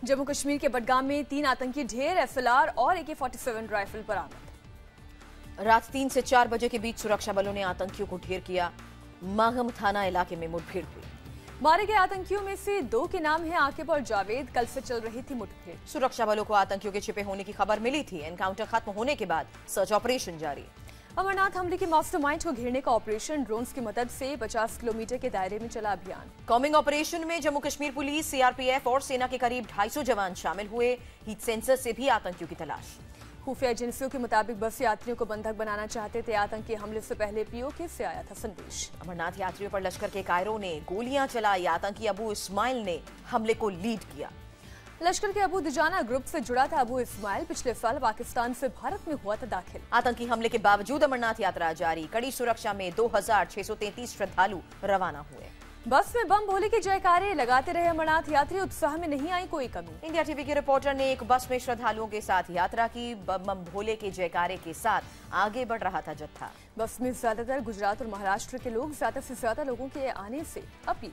जम्मू कश्मीर के बडगाम में 3 आतंकी ढेर, एसएलआर और AK-47 राइफल बरामद। रात 3 से 4 बजे के बीच सुरक्षा बलों ने आतंकियों को ढेर किया। मागम थाना इलाके में मुठभेड़ हुई। मारे गए आतंकियों में से 2 के नाम हैं आकिब और जावेद। कल से चल रही थी मुठभेड़। सुरक्षा बलों को आतंकियों के छिपे होने की खबर मिली थी। एनकाउंटर खत्म होने के बाद सर्च ऑपरेशन जारी। अमरनाथ हमले के मास्टरमाइंड को घेरने का ऑपरेशन। ड्रोन्स की मदद से 50 किलोमीटर के दायरे में चला अभियान। कॉम्बिंग ऑपरेशन में जम्मू कश्मीर पुलिस, सीआरपीएफ और सेना के करीब 250 जवान शामिल हुए। हीट सेंसर से भी आतंकियों की तलाश। खुफिया एजेंसियों के मुताबिक बस यात्रियों को बंधक बनाना चाहते थे। आतंकी हमले से पहले पीओके से आया था संदेश। अमरनाथ यात्रियों पर लश्कर के कायरों ने गोलियां चलाई। आतंकी अबू इस्माइल ने हमले को लीड किया। लश्कर के अबू दुजाना ग्रुप से जुड़ा था अबू इस्माइल। पिछले साल पाकिस्तान से भारत में हुआ था दाखिल। आतंकी हमले के बावजूद अमरनाथ यात्रा जारी। कड़ी सुरक्षा में 2633 श्रद्धालु रवाना हुए। बस में बम भोले के जयकारे लगाते रहे अमरनाथ यात्री। उत्साह में नहीं आई कोई कमी। इंडिया टीवी के रिपोर्टर ने एक बस में श्रद्धालुओं के साथ यात्रा की। बम भोले के जयकारे के साथ आगे बढ़ रहा था जत्था। बस में ज्यादातर गुजरात और महाराष्ट्र के लोग। ज्यादा से ज्यादा लोगों के आने से अपील।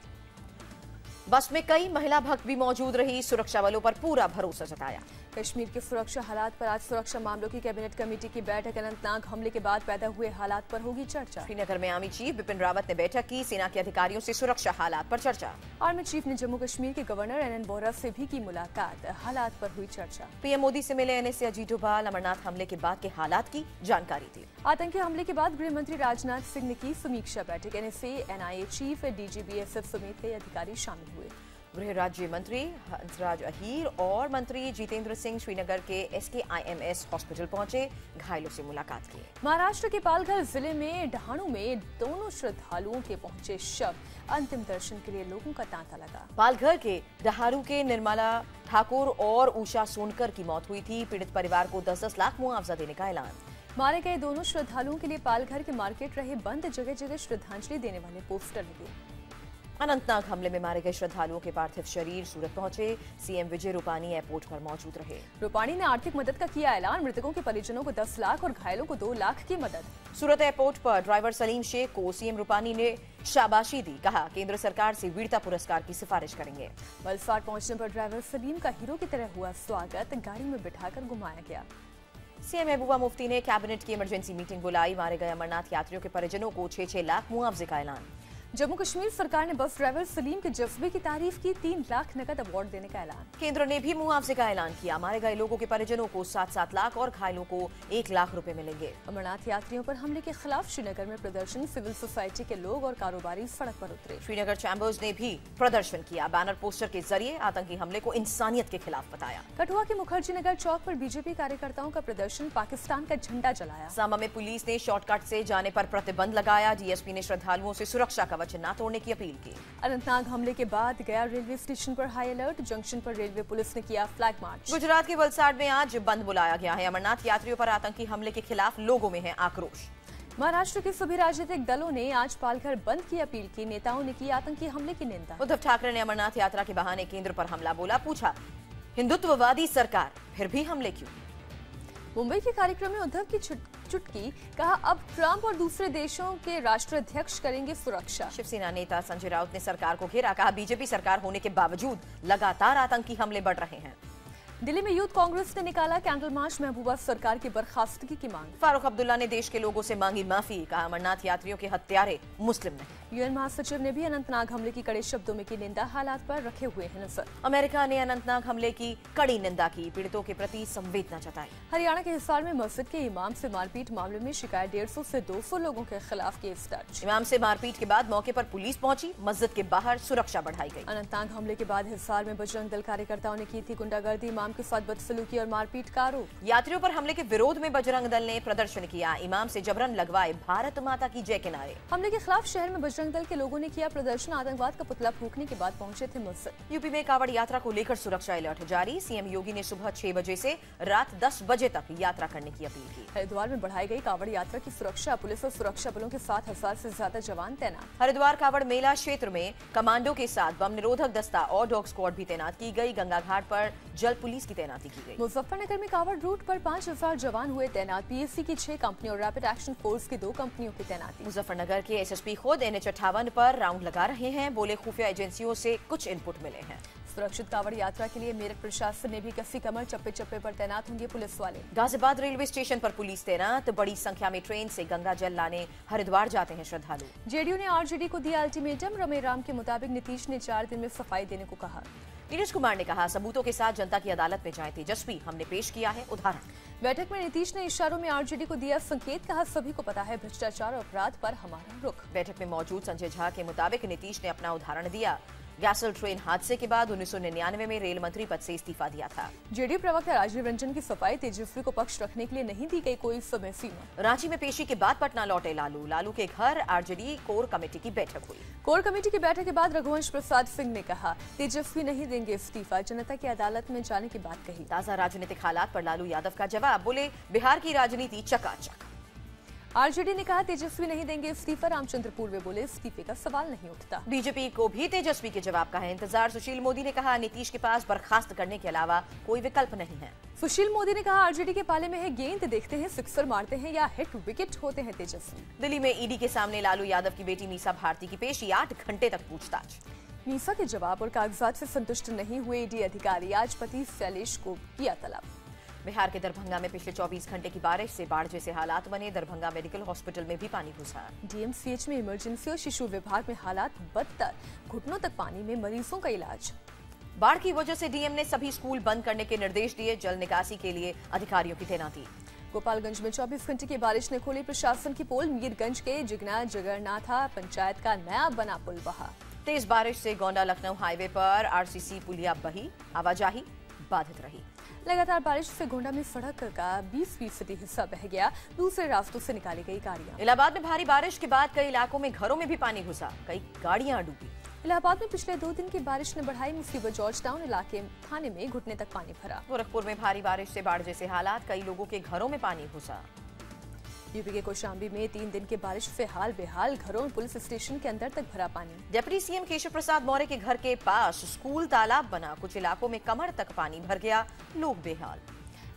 बस में कई महिला भक्त भी मौजूद रही। सुरक्षा बलों पर पूरा भरोसा जताया। कश्मीर के सुरक्षा हालात पर आज सुरक्षा मामलों की कैबिनेट कमेटी की बैठक। अनंतनाग हमले के बाद पैदा हुए हालात पर होगी चर्चा। श्रीनगर में आर्मी चीफ बिपिन रावत ने बैठक की। सेना के अधिकारियों से सुरक्षा हालात पर चर्चा। आर्मी चीफ ने जम्मू कश्मीर के गवर्नर NN बोहरा से भी की मुलाकात। हालात पर हुई चर्चा। पीएम मोदी से मिले NSA अजीत डोभाल। अमरनाथ हमले के बाद के हालात की जानकारी दी। आतंकी हमले के बाद गृह मंत्री राजनाथ सिंह ने की समीक्षा बैठक। NSA, NIA chief, DG BSF समेत कई अधिकारी शामिल हुए। गृह राज्य मंत्री हंसराज अहीर और मंत्री जितेंद्र सिंह श्रीनगर के SKIMS हॉस्पिटल पहुंचे। घायलों से मुलाकात की। महाराष्ट्र के पालघर जिले में डहाणू में दोनों श्रद्धालुओं के पहुंचे शव। अंतिम दर्शन के लिए लोगों का तांता लगा। पालघर के डहाणू के निर्मला ठाकुर और उषा सोनकर की मौत हुई थी। पीड़ित परिवार को 10-10 लाख मुआवजा देने का ऐलान। मारे गए दोनों श्रद्धालुओं के लिए पालघर के मार्केट रहे बंद। जगह जगह श्रद्धांजलि देने वाले पोस्टर लगे। अनंतनाग हमले में मारे गए श्रद्धालुओं के पार्थिव शरीर सूरत पहुंचे। सीएम विजय रूपानी एयरपोर्ट पर मौजूद रहे। रूपानी ने आर्थिक मदद का किया ऐलान। मृतकों के परिजनों को 10 लाख और घायलों को 2 लाख की मदद। सूरत एयरपोर्ट पर ड्राइवर सलीम शेख को सीएम रूपानी ने शाबाशी दी। कहा केंद्र सरकार से वीरता पुरस्कार की सिफारिश करेंगे। वलसाड पहुंचने पर ड्राइवर सलीम का हीरो की तरह हुआ स्वागत। गाड़ी में बिठाकर घुमाया गया। सीएम महबूबा मुफ्ती ने कैबिनेट की इमरजेंसी मीटिंग बुलाई। मारे गए अमरनाथ यात्रियों के परिजनों को 6-6 लाख मुआवजे का ऐलान। जम्मू कश्मीर सरकार ने बस ड्राइवर सलीम के जज्बे की तारीफ की। 3 लाख नकद अवार्ड देने का ऐलान। केंद्र ने भी मुआवजे का ऐलान किया। मारे गए लोगों के परिजनों को 7-7 लाख और घायलों को 1 लाख रुपए मिलेंगे। अमरनाथ यात्रियों पर हमले के खिलाफ श्रीनगर में प्रदर्शन। सिविल सोसाइटी के लोग और कारोबारी सड़क पर उतरे। श्रीनगर चैम्बर्स ने भी प्रदर्शन किया। बैनर पोस्टर के जरिए आतंकी हमले को इंसानियत के खिलाफ बताया। कठुआ के मुखर्जी नगर चौक पर बीजेपी कार्यकर्ताओं का प्रदर्शन। पाकिस्तान का झंडा जलाया। सामा में पुलिस ने शॉर्टकट से जाने पर प्रतिबंध लगाया। डीएसपी ने श्रद्धालुओं से सुरक्षा कवच न तोड़ने की अपील की। अनंतनाग हमले के बाद गया रेलवे स्टेशन पर हाई अलर्ट। जंक्शन पर रेलवे पुलिस ने किया फ्लैग मार्च। गुजरात के वलसाड में आज बंद बुलाया गया है। अमरनाथ यात्रियों पर आतंकी हमले के खिलाफ लोगों में है आक्रोश। महाराष्ट्र के सभी राजनीतिक दलों ने आज पालघर बंद की अपील की। नेताओं ने की आतंकी हमले की निंदा। उद्धव ठाकरे ने अमरनाथ यात्रा के बहाने केंद्र पर हमला बोला। पूछा हिंदुत्ववादी सरकार फिर भी हमले क्यों। मुंबई के कार्यक्रम में उद्धव की चुटकी। कहा अब ट्रंप और दूसरे देशों के राष्ट्राध्यक्ष करेंगे सुरक्षा। शिवसेना नेता संजय राउत ने सरकार को घेरा। कहा बीजेपी सरकार होने के बावजूद लगातार आतंकी हमले बढ़ रहे हैं। दिल्ली में यूथ कांग्रेस ने निकाला कैंडल मार्च। महबूबा सरकार की बर्खास्तगी की मांग। फारूक अब्दुल्ला ने देश के लोगों से मांगी माफी। कहा अमरनाथ यात्रियों के हत्यारे मुस्लिम नहीं। यूएन महासचिव ने भी अनंतनाग हमले की कड़े शब्दों में की निंदा। हालात पर रखे हुए हैं नजर। अमेरिका ने अनंतनाग हमले की कड़ी निंदा की। पीड़ितों के प्रति संवेदना जताई। हरियाणा के हिसार में मस्जिद के इमाम से मारपीट मामले में शिकायत। 150 से 200 लोगों के खिलाफ केस दर्ज। इमाम से मारपीट के बाद मौके पर पुलिस पहुंची। मस्जिद के बाहर सुरक्षा बढ़ाई गई। अनंतनाग हमले के बाद हिसार में बजरंग दल कार्यकर्ताओं ने की थी गुंडागर्दी। इमाम के साथ बदसलूकी और मारपीट का आरोप। यात्रियों पर हमले के विरोध में बजरंग दल ने प्रदर्शन किया। इमाम से जबरन लगवाए भारत माता की जय के नारे। हमले के खिलाफ शहर में बजरंग दल के लोगों ने किया प्रदर्शन। आतंकवाद का पुतला फूंकने के बाद पहुंचे थे मस्जिद। यूपी में कावड़ यात्रा को लेकर सुरक्षा अलर्ट जारी। सीएम योगी ने सुबह 6 बजे से रात 10 बजे तक यात्रा करने की अपील की। हरिद्वार में बढ़ाई गई कावड़ यात्रा की सुरक्षा। पुलिस और सुरक्षा बलों के 7,000 से ज्यादा जवान तैनात। हरिद्वार कावड़ मेला क्षेत्र में कमांडो के साथ बम निरोधक दस्ता और डॉग स्क्वाड भी तैनात की गई। गंगा घाट पर जल पुलिस की तैनाती की गई। मुजफ्फरनगर में कावड़ रूट पर 5,000 जवान हुए तैनात। पीएससी की 6 कंपनियों और रैपिड एक्शन फोर्स की 2 कंपनियों की तैनाती। मुजफ्फरनगर के एसएसपी खुद NH 58 पर राउंड लगा रहे हैं। बोले खुफिया एजेंसियों से कुछ इनपुट मिले हैं। सुरक्षित कांवड़ यात्रा के लिए मेरठ प्रशासन ने भी कसी कमर, चप्पे चप्पे पर तैनात होंगे पुलिस वाले। गाजियाबाद रेलवे स्टेशन पर पुलिस तैनात, बड़ी संख्या में ट्रेन से गंगा जल लाने हरिद्वार जाते हैं श्रद्धालु। जेडीयू ने आरजेडी को दिया अल्टीमेटम, रमेराम के मुताबिक नीतीश ने 4 दिन में सफाई देने को कहा। नीतीश कुमार ने कहा, सबूतों के साथ जनता की अदालत में जाएं तेजस्वी, हमने पेश किया है उदाहरण। बैठक में नीतीश ने इशारों में आरजेडी को दिया संकेत, कहा सभी को पता है भ्रष्टाचार और अपराध पर हमारा रुख। बैठक में मौजूद संजय झा के मुताबिक नीतीश ने अपना उदाहरण दिया। गैसल ट्रेन हादसे के बाद 1999 में रेल मंत्री पद से इस्तीफा दिया था। जेडीयू प्रवक्ता राजीव रंजन की सफाई, तेजस्वी को पक्ष रखने के लिए नहीं दी गई कोई समय सीमा। रांची में पेशी के बाद पटना लौटे लालू के घर आरजेडी कोर कमेटी की बैठक हुई। कोर कमेटी की बैठक के बाद रघुवंश प्रसाद सिंह ने कहा, तेजस्वी नहीं देंगे इस्तीफा, जनता की अदालत में जाने की बात कही। ताजा राजनीतिक हालात पर लालू यादव का जवाब, बोले बिहार की राजनीति चकाचक। आरजेडी ने कहा, तेजस्वी नहीं देंगे इस्तीफा, रामचंद्र पूर्वे बोले इस्तीफे का सवाल नहीं उठता। बीजेपी को भी तेजस्वी के जवाब का है इंतजार। सुशील मोदी ने कहा, नीतीश के पास बर्खास्त करने के अलावा कोई विकल्प नहीं है। सुशील मोदी ने कहा, आरजेडी के पाले में है गेंद, देखते हैं सिक्सर मारते हैं या हिट विकेट होते हैं तेजस्वी। दिल्ली में ईडी के सामने लालू यादव की बेटी मीसा भारती की पेशी, 8 घंटे तक पूछताछ। मीसा के जवाब और कागजात से संतुष्ट नहीं हुए ईडी अधिकारी, आज पति शैलेश को किया तलब। बिहार के दरभंगा में पिछले 24 घंटे की बारिश से बाढ़ जैसे हालात बने, दरभंगा मेडिकल हॉस्पिटल में भी पानी घुसा। डीएमसीएच में इमरजेंसी और शिशु विभाग में हालात बदतर, घुटनों तक पानी में मरीजों का इलाज। बाढ़ की वजह से डीएम ने सभी स्कूल बंद करने के निर्देश दिए, जल निकासी के लिए अधिकारियों की तैनाती। गोपालगंज में 24 घंटे की बारिश ने खोली प्रशासन की पोल, मीरगंज के जिगना जगरनाथा पंचायत का नया बना पुल बहा। तेज बारिश से गोंडा लखनऊ हाईवे पर आरसीसी पुलिया बही, आवाजाही बाधित रही। लगातार बारिश से गोंडा में सड़क का 20% हिस्सा बह गया, दूसरे रास्तों से निकाली गई गाड़ियां। इलाहाबाद में भारी बारिश के बाद कई इलाकों में घरों में भी पानी घुसा, कई गाड़ियां डूबी। इलाहाबाद में पिछले 2 दिन की बारिश ने बढ़ाई मुसीबत, जॉर्ज टाउन इलाके थाने में घुटने तक पानी भरा। गोरखपुर में भारी बारिश से बाढ़ जैसे हालात, कई लोगों के घरों में पानी घुसा। यूपी के कौशाम्बी में 3 दिन की बारिश से हाल बेहाल, घरों और पुलिस स्टेशन के अंदर तक भरा पानी। डिप्टी सीएम केशव प्रसाद मौर्य के घर के पास स्कूल तालाब बना, कुछ इलाकों में कमर तक पानी भर गया, लोग बेहाल।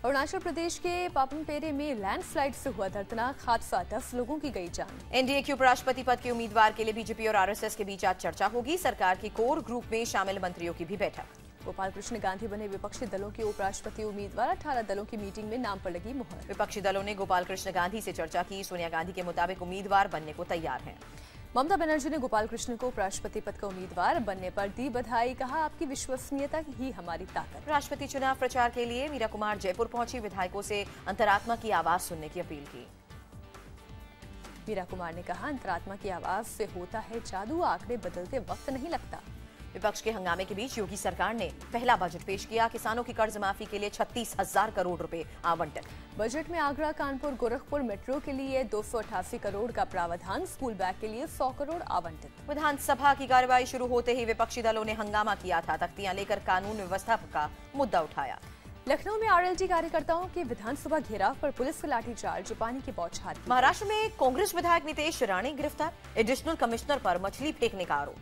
अरुणाचल प्रदेश के पापनपेरे में लैंडस्लाइड से हुआ दर्दनाक हादसा, 10 लोगों की गई जान। एनडीए के उपराष्ट्रपति पद के उम्मीदवार के लिए बीजेपी और आरएसएस के बीच आज चर्चा होगी, सरकार की कोर ग्रुप में शामिल मंत्रियों की भी बैठक। गोपाल कृष्ण गांधी बने विपक्षी दलों के उपराष्ट्रपति उम्मीदवार, 18 दलों की मीटिंग में नाम पर लगी मुहर। विपक्षी दलों ने गोपाल कृष्ण गांधी से चर्चा की, सोनिया गांधी के मुताबिक उम्मीदवार बनने को तैयार हैं। ममता बनर्जी ने गोपाल कृष्ण को उपराष्ट्रपति पद का उम्मीदवार बनने पर दी बधाई, कहा आपकी विश्वसनीयता ही हमारी ताकत। राष्ट्रपति चुनाव प्रचार के लिए मीरा कुमार जयपुर पहुंची, विधायकों से अंतरात्मा की आवाज सुनने की अपील की। मीरा कुमार ने कहा, अंतरात्मा की आवाज से होता है जादू, आंकड़े बदलते वक्त नहीं लगता। विपक्ष के हंगामे के बीच योगी सरकार ने पहला बजट पेश किया, किसानों की कर्ज माफी के लिए 36,000 करोड़ रुपए आवंटन। बजट में आगरा, कानपुर, गोरखपुर मेट्रो के लिए 288 करोड़ का प्रावधान, स्कूल बैग के लिए 100 करोड़ आवंटित। विधानसभा की कार्यवाही शुरू होते ही विपक्षी दलों ने हंगामा किया था, तख्तियां लेकर कानून व्यवस्था का मुद्दा उठाया। लखनऊ में आरएलडी कार्यकर्ताओं के विधानसभा घेराव पर पुलिस का लाठीचार्ज, पानी की बौछार। महाराष्ट्र में कांग्रेस विधायक नितेश राणे गिरफ्तार, एडिशनल कमिश्नर पर मछली फेंकने का आरोप।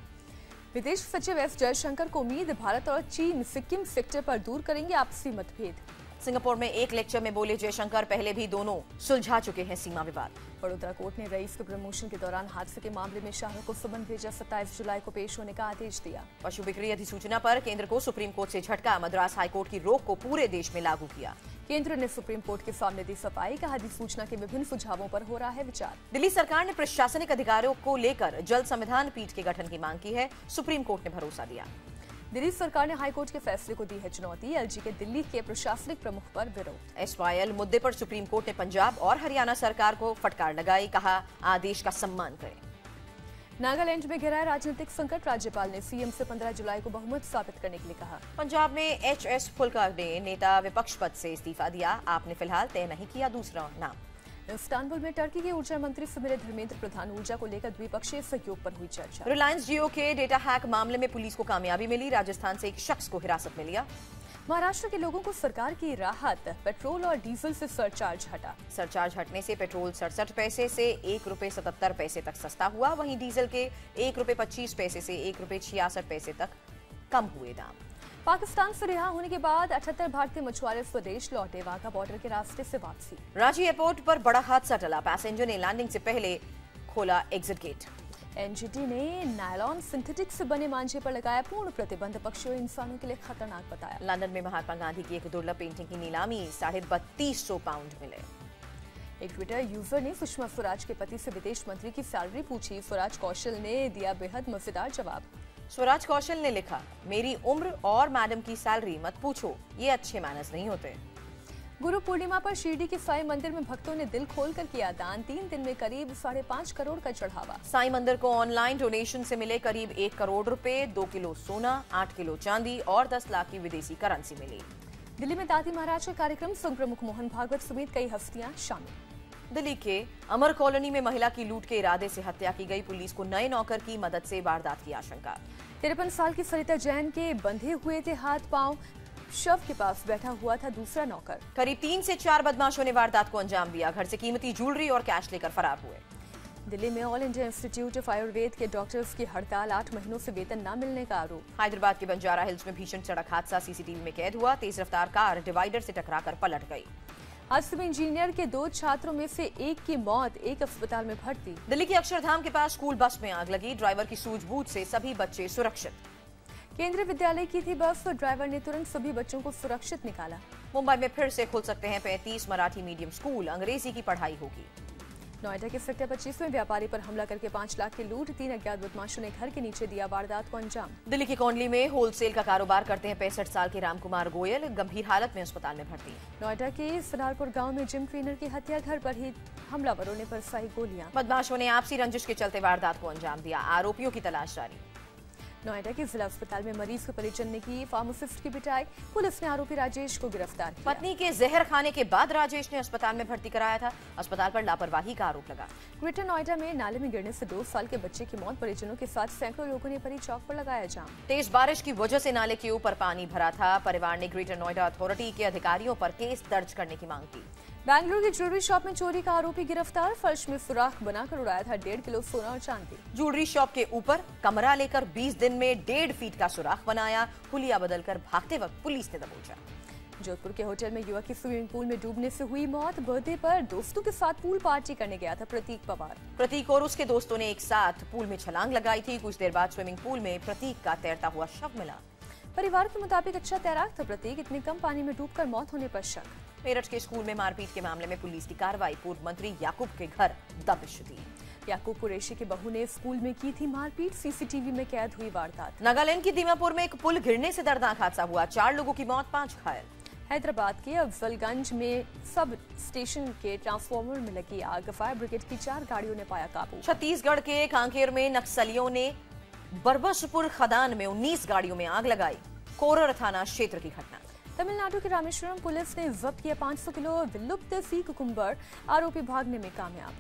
विदेश सचिव एस जयशंकर को उम्मीद, भारत और चीन सिक्किम सेक्टर पर दूर करेंगे आपसी मतभेद। सिंगापुर में एक लेक्चर में बोले जयशंकर, पहले भी दोनों सुलझा चुके हैं सीमा विवाद। बड़ोदरा कोर्ट ने रईस के प्रमोशन के दौरान हादसे के मामले में शाह को समन भेजा, 27 जुलाई को पेश होने का आदेश दिया। पशु बिक्री अधिसूचना पर केंद्र को सुप्रीम कोर्ट से झटका, मद्रास हाईकोर्ट की रोक को पूरे देश में लागू किया। केंद्र ने सुप्रीम कोर्ट के सामने दी सफाई, कहा अधिसूचना के विभिन्न सुझावों पर हो रहा है विचार। दिल्ली सरकार ने प्रशासनिक अधिकारियों को लेकर जल्द संविधान पीठ के गठन की मांग की है, सुप्रीम कोर्ट ने भरोसा दिया। दिल्ली सरकार ने हाईकोर्ट के फैसले को दी है चुनौती, एलजी के दिल्ली के प्रशासनिक प्रमुख पर विरोध। एसवाईएल मुद्दे पर सुप्रीम कोर्ट ने पंजाब और हरियाणा सरकार को फटकार लगाई, कहा आदेश का सम्मान करें। नागालैंड में घिरा राजनीतिक संकट, राज्यपाल ने सीएम से 15 जुलाई को बहुमत साबित करने के लिए कहा। पंजाब में एचएस फुलका ने नेता विपक्ष पद से इस्तीफा दिया, आपने फिलहाल तय नहीं किया दूसरा नाम। इस्तांबुल में टर्की के ऊर्जा मंत्री से मिले धर्मेंद्र प्रधान, ऊर्जा को लेकर द्विपक्षीय सहयोग पर हुई चर्चा। रिलायंस जियो के डेटा हैक मामले में पुलिस को कामयाबी मिली, राजस्थान से एक शख्स को हिरासत में लिया। महाराष्ट्र के लोगों को सरकार की राहत, पेट्रोल और डीजल से सरचार्ज हटा। सरचार्ज हटने से पेट्रोल 67 पैसे से 1 रुपए 77 पैसे तक सस्ता हुआ, वहीं डीजल के 1 रुपए 25 पैसे से 1 रुपए 66 पैसे तक कम हुए दाम। पाकिस्तान से रिहा होने के बाद 78 भारतीय मछुआरे स्वदेश लौटे, वाघा बॉर्डर के रास्ते से वापसी। रांची एयरपोर्ट पर बड़ा हादसा टला, पैसेंजर ने लैंडिंग से पहले खोला एग्जिट गेट। एनजीटी ने नायलॉन सिंथेटिक से बने मांझे पर लगाया पूर्ण प्रतिबंध, पक्षियों और इंसानों के लिए खतरनाक बताया। लंदन में महात्मा गांधी की एक दुर्लभ पेंटिंग की नीलामी, 3250 पाउंड मिले। एक ट्विटर यूजर ने सुषमा स्वराज के पति से विदेश मंत्री की सैलरी पूछी, स्वराज कौशल ने दिया बेहद मजेदार जवाब। स्वराज कौशल ने लिखा, मेरी उम्र और मैडम की सैलरी मत पूछो, ये अच्छे मैनर्स नहीं होते। गुरु पूर्णिमा पर शिरडी के साई मंदिर में भक्तों ने दिल खोलकर किया दान, 3 दिन में करीब 5.5 करोड़ का चढ़ावा। साई मंदिर को ऑनलाइन डोनेशन से मिले करीब 1 करोड़ रुपए, 2 किलो सोना, 8 किलो चांदी और 10 लाख की विदेशी करेंसी मिली। दिल्ली में दादी महाराज का कार्यक्रम, संघ प्रमुख मोहन भागवत समेत कई हस्तियां शामिल। दिल्ली के अमर कॉलोनी में महिला की लूट के इरादे से हत्या की गई, पुलिस को नए नौकर की मदद से वारदात की आशंका। 53 साल की सरिता जैन के बंधे हुए थे हाथ पांव, शव के पास बैठा हुआ था दूसरा नौकर। करीब 3 से 4 बदमाशों ने वारदात को अंजाम दिया, घर से कीमती ज्वेलरी और कैश लेकर फरार हुए। दिल्ली में all India institute of Ayurveda के डॉक्टर्स की हड़ताल, 8 महीनों से वेतन न मिलने का आरोप। हैदराबाद के बंजारा हिल्स में भीषण सड़क हादसा सीसीटीवी में कैद हुआ, तेज रफ्तार कार डिवाइडर से टकराकर पलट गई। हादसे में इंजीनियर के 2 छात्रों में से एक की मौत, एक अस्पताल में भर्ती। दिल्ली के अक्षरधाम के पास स्कूल बस में आग लगी, ड्राइवर की सूझबूझ से सभी बच्चे सुरक्षित। केंद्रीय विद्यालय की थी बस, तो ड्राइवर ने तुरंत सभी बच्चों को सुरक्षित निकाला। मुंबई में फिर से खुल सकते हैं 35 मराठी मीडियम स्कूल, अंग्रेजी की पढ़ाई होगी। नोएडा के सेक्टर 25 में व्यापारी पर हमला करके 5 लाख की लूट, 3 अज्ञात बदमाशों ने घर के नीचे दिया वारदात को अंजाम। दिल्ली की कोंडली में होलसेल का कारोबार करते हैं 65 साल के रामकुमार गोयल, गंभीर हालत में अस्पताल में भर्ती। नोएडा के सनारपुर गांव में जिम ट्रेनर की हत्या, घर पर ही हमलावरों ने बरसाई गोलियां। बदमाशों ने आपसी रंजिश के चलते वारदात को अंजाम दिया, आरोपियों की तलाश जारी। नोएडा के जिला अस्पताल में मरीज के परिजन ने की फार्मासिस्ट की पिटाई, पुलिस ने आरोपी राजेश को गिरफ्तार किया। पत्नी के जहर खाने के बाद राजेश ने अस्पताल में भर्ती कराया था, अस्पताल पर लापरवाही का आरोप लगा। ग्रेटर नोएडा में नाले में गिरने से 2 साल के बच्चे की मौत, परिजनों के साथ सैकड़ों लोगों ने परी चौक पर लगाया जाम। तेज बारिश की वजह से नाले के ऊपर पानी भरा था, परिवार ने ग्रेटर नोएडा अथॉरिटी के अधिकारियों पर केस दर्ज करने की मांग की। बेंगलुरु की ज्वेलरी शॉप में चोरी का आरोपी गिरफ्तार, फर्श में सुराख बनाकर उड़ाया था 1.5 किलो सोना और चांदी। ज्वेलरी शॉप के ऊपर कमरा लेकर 20 दिन में 1.5 फीट का सुराख बनाया, हुलिया बदलकर भागते वक्त पुलिस ने दबोचा। जोधपुर के होटल में युवक की स्विमिंग पूल में डूबने से हुई मौत, बर्थडे पर दोस्तों के साथ पूल पार्टी करने गया था प्रतीक पवार। प्रतीक और उसके दोस्तों ने एक साथ पूल में छलांग लगाई थी, कुछ देर बाद स्विमिंग पूल में प्रतीक का तैरता हुआ शव मिला। परिवार के मुताबिक अच्छा तैराक था प्रतीक, इतने कम पानी में डूबकर मौत होने पर शक। मेरठ के स्कूल में मारपीट के मामले में पुलिस की कार्रवाई, पूर्व मंत्री याकूब के घर दबिश दी। याकूब कुरैशी की बहू ने स्कूल में की थी मारपीट, सीसीटीवी में कैद हुई वारदात। नागालैंड की दीमापुर में एक पुल गिरने से दर्दनाक हादसा हुआ, 4 लोगों की मौत, 5 घायल। हैदराबाद के अफजलगंज में सब स्टेशन के ट्रांसफार्मर में लगी आग, फायर ब्रिगेड की 4 गाड़ियों ने पाया काबू। छत्तीसगढ़ के कांकेर में नक्सलियों ने बरबसपुर खदान में 19 गाड़ियों में आग लगाई, कोरर थाना क्षेत्र की घटना। तमिलनाडु के रामेश्वरम पुलिस ने जब्त किया 500 किलो विलुप्त सी कुकुम्बर, आरोपी भागने में कामयाब।